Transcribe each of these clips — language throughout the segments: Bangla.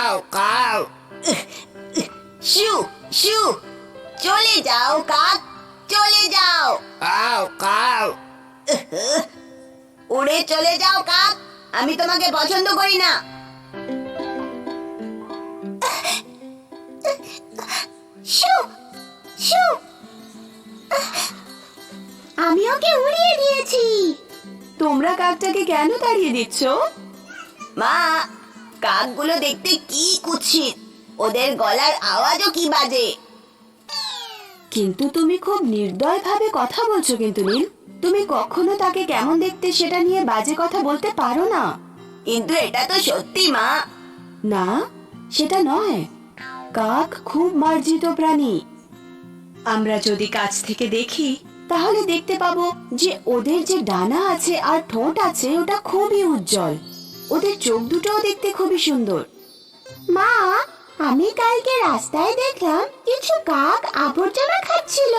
Cow cow. শু শু, চলে যাও কাক, চলে যাও। Cow cow. উড়ে চলে যাও কাক, আমি তোমাকে পছন্দ করি না। শু শু, আমি ওকে উড়িয়ে দিয়েছি। তোমরা কাকটাকে কেন তাড়িয়ে দিচ্ছ? মা, কাকগুলো দেখতে কি কুৎসিত, ওদের গলার আওয়াজও কি বাজে। কিন্তু তুমি খুব নির্দয়ভাবে কথা বলছো কিন্তু নীল। তুমি কখনো তাকে কেমন দেখতে সেটা নিয়ে বাজে কথা বলতে পারো না। কিন্তু এটা তো সত্যি মা। না, সেটা নয়। কাক খুব মার্জিত প্রাণী। আমরা যদি কাছ থেকে দেখি তাহলে দেখতে পাবো যে ওদের যে ডানা আছে আর ঠোঁট আছে ওটা খুবই উজ্জ্বল। ওদের চোখ দুটোও দেখতে খুবই সুন্দর। মা, আমি কালকে রাস্তায় দেখলাম কিছু কাক আবর্জনা খাচ্ছিল,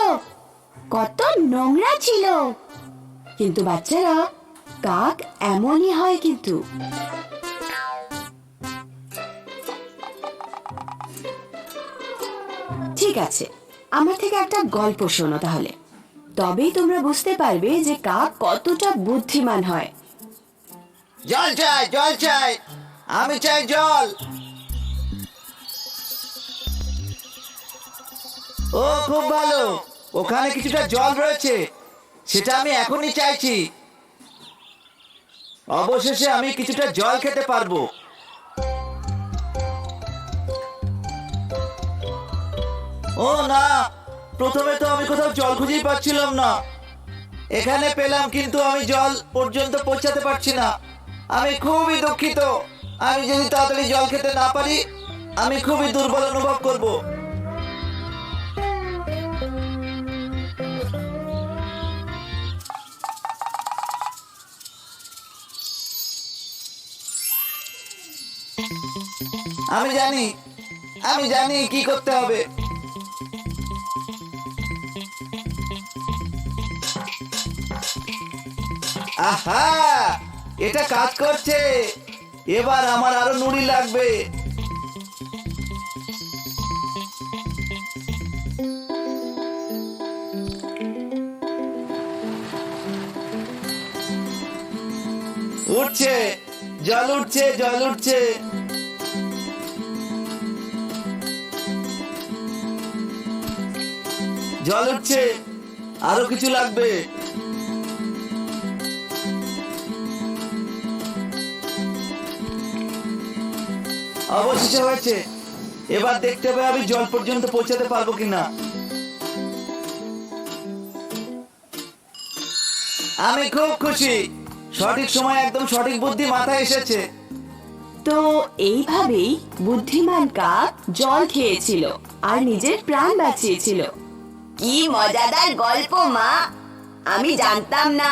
কত নোংরা ছিল। কিন্তু বাচ্চারা, কাক এমনই হয় কিন্তু। ঠিক আছে, আমার থেকে একটা গল্প শোনো তাহলে, তবেই তোমরা বুঝতে পারবে যে কাক কতটা বুদ্ধিমান হয়। জল চাই, জল চাই, আমি চাই জল। ও খুব ভালো, ওখানে কিছুটা জল রয়েছে, সেটা আমি এখনই চাইছি। অবশেষে আমি কিছুটা জল খেতে পারবো। ও না, প্রথমে তো আমি কোথাও জল খুঁজেই পাচ্ছিলাম না। এখানে পেলাম, কিন্তু আমি জল পর্যন্ত পৌঁছাতে পারছি না। আমি খুবই দুঃখিত। আমি যদি তাড়াতাড়ি জল খেতে না পারি, আমি খুবই দুর্বল অনুভব করব। আমি জানি কি করতে হবে। আহা, এটা কাজ করছে। এবার আমার আরো নুড়ি লাগবে। উঠছে, জল উঠছে, জল উঠছে। জল উঠছে, আরো কিছু লাগবে। অবশেষে হয়েছে। এবার দেখতে হবে আমি জল পর্যন্ত পৌঁছাতে পারবো কিনা। আমি খুব খুশি, সঠিক সময় একদম সঠিক বুদ্ধি মাথায় এসেছে। তো এইভাবেই বুদ্ধিমান কাক জল খেয়েছিল আর নিজের প্রাণ বাঁচিয়েছিল। কি মজাদার গল্প মা, আমি জানতাম না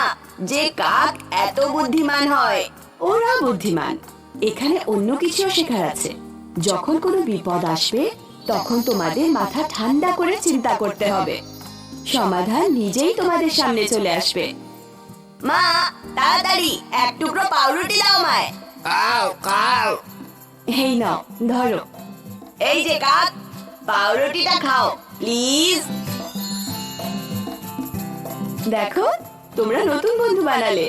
যে কাক এত বুদ্ধিমান হয়। ওরা বুদ্ধিমান, এখানে অন্য কিছুও শেখার আছে। যখন কোনো বিপদ আসবে তখন তোমাদের মাথা ঠান্ডা করে চিন্তা করতে হবে, সমাধান নিজেই তোমাদের সামনে চলে আসবে। মা, তাড়াতাড়ি এক টুকরো পাউরুটি দাও আমায়। Cow cow. এই নাও, ধরো। এই যে কাক, পাউরুটিটা খাও প্লিজ। দেখো, তোমরা নতুন বন্ধু বানালে।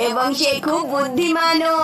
এবং সে খুব বুদ্ধিমানও।